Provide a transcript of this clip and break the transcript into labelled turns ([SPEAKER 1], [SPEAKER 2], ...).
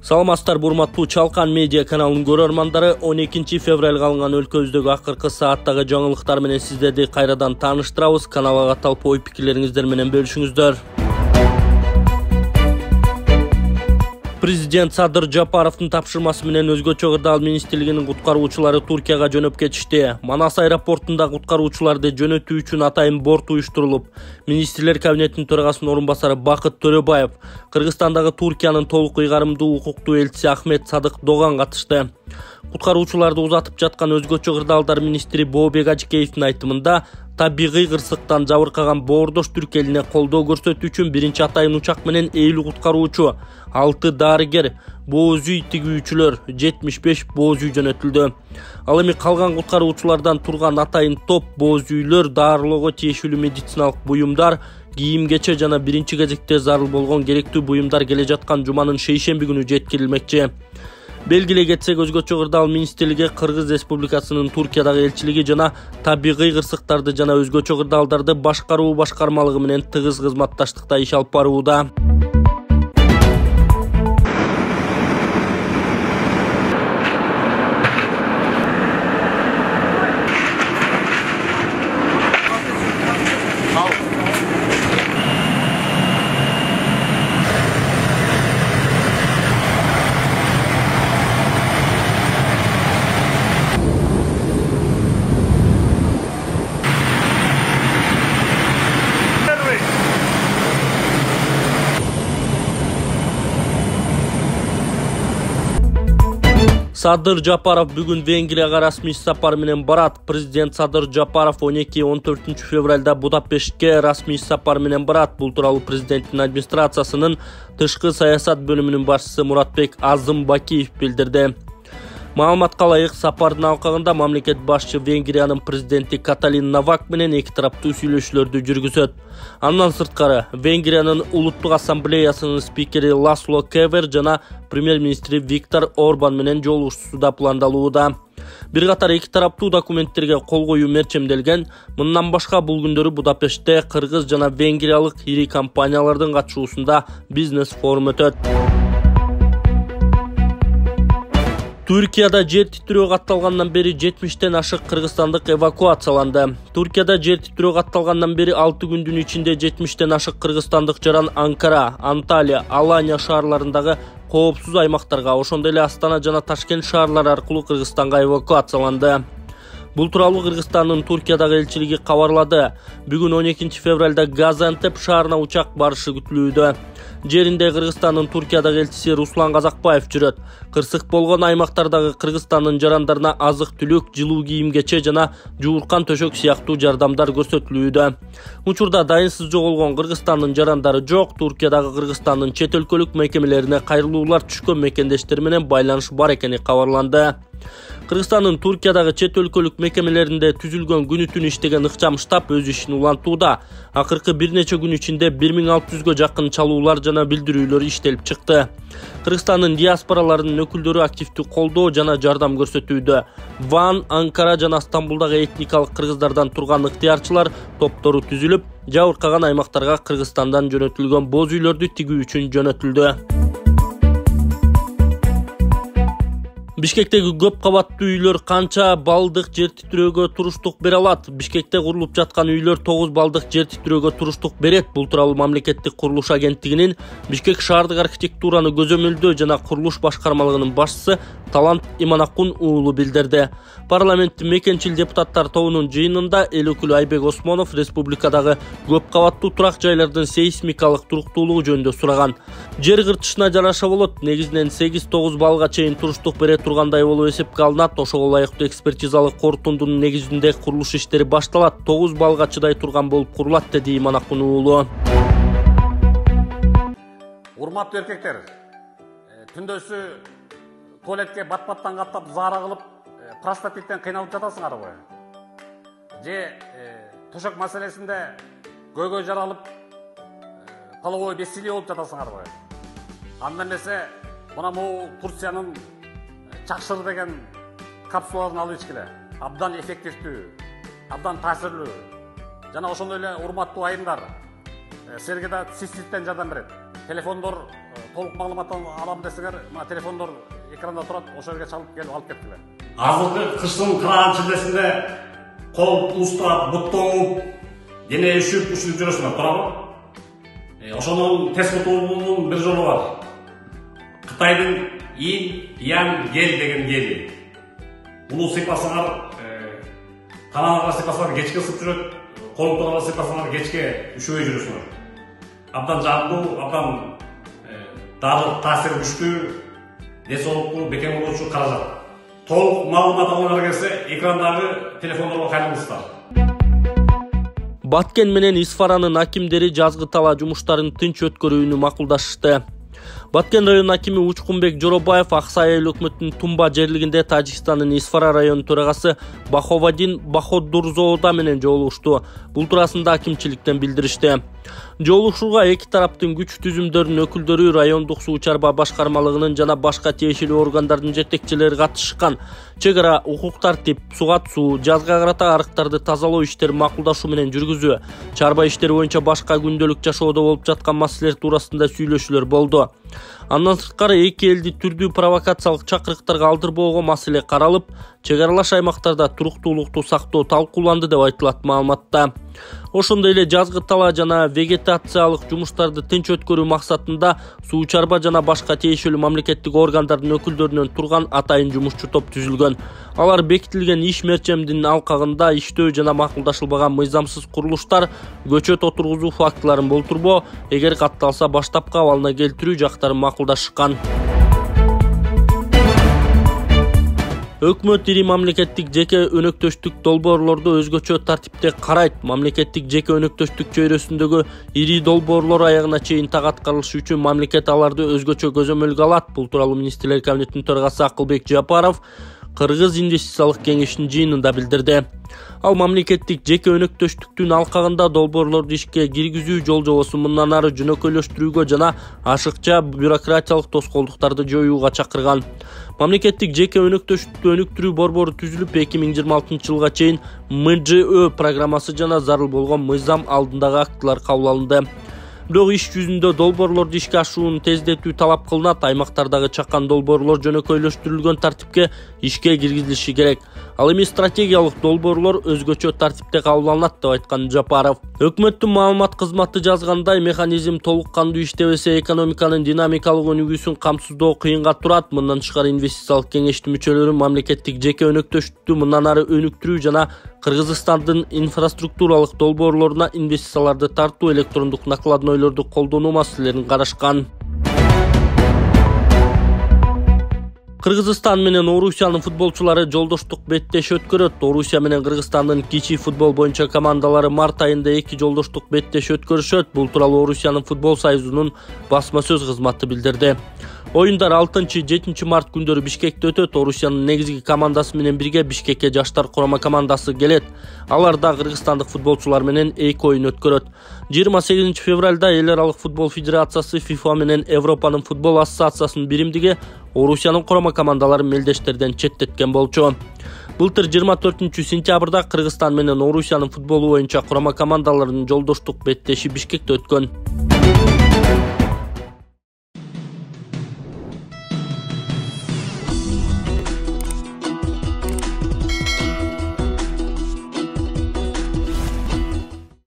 [SPEAKER 1] Саламатсыздар, урматтуу Чалкан медиа каналынын көрөрмандары, 12 февралга алынган өлкөбүздөгү акыркы сааттагы жаңылыктар менен сиздерди кайрадан тааныштырабыз. Каналга катталып ой пикирлериңиздер менен бөлүшүңүздөр. Президент Садыр Жапаровдун тапшырмасы менен өзгөчө кырдаал министрлигинин куткаруучулары Туркияга жөнөп кетишти. Манас аэропортунда куткаруучуларды жөнөтүү үчүн атайын борт уюштурулуп, министрлер кабинетинин төрагасынын орун басары Бакыт Төрөбаев, Кыргызстандагы Туркиянын толук ыйгарымдуу укуктуу элчиси Ахмет Садык Доган катышты. Куткаруучуларды узатып жаткан өзгөчө кырдаалдар министри Бообек Ажикеевдин айтымында, табигый кырсыктан жабыркаган Боордош Түрк элине колдоо көрсөтүү үчүн биринчи атайын учак менен 50 куткаруучу, 6 дарыгер, бооз үй тигүүчүлөр, 75 бооз үй жөнөтүлдү. Ал эми калган куткаруучулардан турган атайын топ бооз үйлөр дарылоого тиешелүү медициналык буюмдар, кийим-кече жана биринчи кезекте зарыл болгон керектүү буюмдар келе жаткан жуманын шейшемби күнү жеткирилмекчи. Белгилей кетсек, өзгөчө кырдаал министрлиги Кыргыз Республикасынын Туркиядагы элчилиги жана табигый кырсыктарды жана өзгөчө кырдаалдарды башкаруу башкармалыгы менен тыгыз кызматташтыкта иш алып барууда. Садыр Жапаров бүгүн Венгрияга расмий сапар менен барат. Президент Садыр Жапаров 12-14 февралда Будапештке расмий сапар менен барат. Бул тууралуу президенттин администрациясынын тышкы саясат бөлүмүнүн башчысы Муратбек Азымбакиев билдирди. Маалыматка ылайык, сапардын алкагында мамлекет башчы Венгриянын президенти Каталин Новак менен эки тараптуу сүйлөшүүлөрдү жүргүзөт. Андан сырткары, Венгриянын улуттук ассамблеясынын спикери Ласло Кевер жана премьер-министри Виктор Орбан менен жолугушуусу да пландалууда. Бир катар эки тараптуу документтерге кол коюу мерчемделген. Мындан башка бул күндөрү Будапештте кыргыз жана венгриялык ири компаниялардын катышуусунда бизнес форум өтөт. Түркияда жер титирөө катталгандан бери 70-тен ашык кыргызстандык эвакуацияланды. Түркияда жер титирөө катталгандан бери 6 күндүн ичинде 70-тен ашык кыргызстандык жаран Анкара, Анталия, Алания шаарларындагы коопсуз аймактарга, ошондой эле Астана жана Ташкент шаарлары аркылуу Кыргызстанга эвакуацияланды. Бул тууралуу Кыргызстандын Туркиядагы элчилиги кабарлады. Бүгүн 12 февралда Газантеп шаарына учак барышы күтүлүүдө. Жеринде Кыргызстандын Туркиядагы элчиси Руслан Казакбаев жүрөт. Кырсык болгон аймактардагы Кыргызстандын жарандарына азык-түлүк, жылуу кийим-кече жана жууркан төшөк сыяктуу жардамдар көрсөтүлүүдө. Учурда дайынсыз жоголгон Кыргызстандын жарандары жок. Туркиядагы Кыргызстандын чет өлкөлүк мекемелерине кайрылуулар түшкөн мекендештер менен байланыш бар экени кабарланды. Кыргызстандын Туркиядагы чет өлкөлүк мекемелеринде түзүлгөн күнү түнү иштеген ыкчам штаб өз ишин улантууда. Акыркы бир нече күн ичинде 1600га жакын чалуулар жана билдирүүлөр иштелип чыкты. Кыргызстандын диаспораларынын өкүлдөрү активдүү колдоо жана жардам көрсөтүүдө. Ван, Анкара жана Стамбулдагы этникалык кыргыздардан турган ыктыярчылар топтору түзүлүп, жабыркаган аймактарга Кыргызстандан жөнөтүлгөн боз үйлөрдү тигүү үчүн жөнөтүлдү. Бишкектеги көп кабаттуу үйлөр канча балдык жер титирөөгө туруштук бере алат? Бишкекте курулуп жаткан үйлөр 9 балдык жер титирөөгө туруштук берет. Бул тууралуу мамлекеттик курулуш агенттигинин Бишкек шаардык архитектураны көзөмөлдөө жана курулуш башкармалыгынын башчысы Талант Иманакун уулу билдирди. Парламенттин мекенчил депутаттар тобунун жыйынында эл өкүлү Айбек Осмонов республикадагы көп кабаттуу турак жайлардын сейсмикалык туруктуулугу жөнүндө сураган. Жер кыртышына жараша болот. Негизинен 8-9 балга чейин туруштук бере тургандай болуп эсепке алынат. Ошого ылайыктуу экспертизалык корутундун негизинде курулуш иштери башталат. 9 балга чыдай турган болуп курулат, деди Иманакун уулу.
[SPEAKER 2] Урматтуу эркектер, түндөсү туалетке бат-баттан каттап заара кылып, простатиттен кыйналып жатасыңарбы? Же төшөк маселесинде көйгөй жаралып, половой бессилие болуп жатасыңарбы? Анда эмесе, мына бул Турциянын Чакшыр деген капсулаларын алып ичкиле. Абдан эффективдүү, абдан таасирлүү. Жана ошондой эле урматтуу айымдар, силерге да циститтен жардам берет. телефондор толук маалымат алам десеңер, мына телефондор экранда турат, ошол жерге чалып келип алып кеткиле. Азыркы кыштын кыраган чилдесинде кол уустап, бут тоңуп, дене үшүп жүрөсүңөр, туурабы? Ошонун тест кутуунун бир жолу бар. Кытайдын ин, ян, гел деген гели. Уну сыйпасаңар, канаңарга сыйпасаңар кечке ысып жүрөт, колуңарга сыйпасаңар кечке үшүбөй жүрөсүңөр. Абдан жандуу, абдан дары таасири күчтүү, ден соолуктуу, бекем болуучу каражат. Толук маалымат алганга келсе, экрандагы телефондорго кайрылыңыздар.
[SPEAKER 1] Баткен менен Исфаранын акимдери жазгы тала жумуштарын тынч өткөрүүнү макулдашты. Баткен район акими Учкунбек Жоробаев Аксай айыл өкмөтүнүн Тумба жерлигинде Тажикстандын Исфара район төрагасы Баховадин Баходурзоода менен жолугушту. Бул туурасында акимчиликтен билдиришти. Жолугушууга эки тараптын күч түзүмдөрүнүн өкүлдөрү, райондук суу чарба башкармалыгынын жана башка тиешелүү органдардын жетекчилери катышкан. Чек ара, укук тартип, сугат суу, жазга карата арыктарды тазалоо иштерин макулдашуу менен жүргүзүү, чарба иштери боюнча башка күндөлүк жашоодо болуп жаткан маселелер туурасында сүйлөшүүлөр болду. Андан сырткары эки элди түрдүү провокациялык чакырыктарга алдырбоого маселе каралып, чек аралаш аймактарда туруктуулукту сактоо талкууланды деп айтылат маалыматта. Ошондой эле жазгы тала жана вегетациялык жумуштарды тынч өткөрүү максатында суу чарба жана башка тиешелүү мамлекеттик органдардын өкүлдөрүнөн турган атайын жумушчу топ түзүлгөн. Алар бекитилген иш мерчемдин алкагында иштөө жана макулдашылбаган мыйзамсыз курулуштар, көчөт отургузуу фактыларын болтурбоо, эгер катталса баштапкы абалына келтирүү жактарын макулдашкан. Өкмөт ири мамлекеттик жеке өнөктөштүк долбоорлорду өзгөчө тартипте карайт. Мамлекеттик жеке өнөктөштүк чөйрөсүндөгү ири долбоорлор аягына чейин так аткарылышы үчүн мамлекет аларды өзгөчө көзөмөлгө алат. Бул тууралуу министрлер кабинетинин төрагасы Акылбек Жапаров Кыргыз инвестициялык кеңешинин жыйынында билдирди. Ал мамлекеттик жеке өнөктөштүктүн алкагында долбоорлорду ишке киргизүү жол-жобосун мындан ары жөнөкөйлөштүрүүгө жана ашыкча бюрократиялык тоскоолдуктарды жоюуга чакырган. Мамлекеттик жеке өнөктөштүктү өнүктүрүү борбору түзүлүп 2026 жылга чейин МЖÖ программасы жана зарыл болгон мыйзам алдындагы актылар кабыл алынды. Бирок иш жүзүндө долбоорлорду ишке ашуунун тездетүү талап кылынат. Аймактардагы чакан долбоорлор жөнөкөйлөштүрүлгөн тартипке ишке киргизилиши керек. Ал эми стратегиялык долбоорлор өзгөчө тартипте кабыл алынат деп айткан Жапаров. Өкмөттүн маалымат кызматы жазгандай, механизм толук кандуу иштебесе экономиканын динамикалык өнүгүүсүн камсыздоо кыйынга турат. Мындан тышкары инвестициялык кеңештин мүчөлөрү мамлекеттик жеке өнөктөштүктү мындан ары өнүктүрүү жана Кыргызстандын инфраструктуралык долбоорлоруна инвестицияларды тартуу, электрондук накладнойлорду колдонуу маселелерин карашкан. Кыргызстан менен Орусиянын футболчулары жолдоштук беттеш өткөрөт. Орусия менен Кыргызстандын кичи футбол боюнча командалары март айында 2 жолдоштук беттеш өткөрүшөт. Бул тууралуу Орусиянын футбол союзунун басма сөз кызматы билдирди. Оюндар 6-7 март күндөрү Бишкекте өтөт. Орусиянын негизги командасы менен бирге Бишкекке жаштар курама командасы келет. Алар да кыргызстандык футболчулар менен 2 оюн өткөрөт. 28 февралда эл аралык футбол федерациясы FIFA менен Европанын футбол ассоциациясынын биримдиги Орусиянын курама командаларын мелдештерден четтеткен болчу. Былтыр 24 сентябрда Кыргызстан менен Орусиянын футболу боюнча курама командаларынын жолдоштук беттеши Бишкекте өткөн.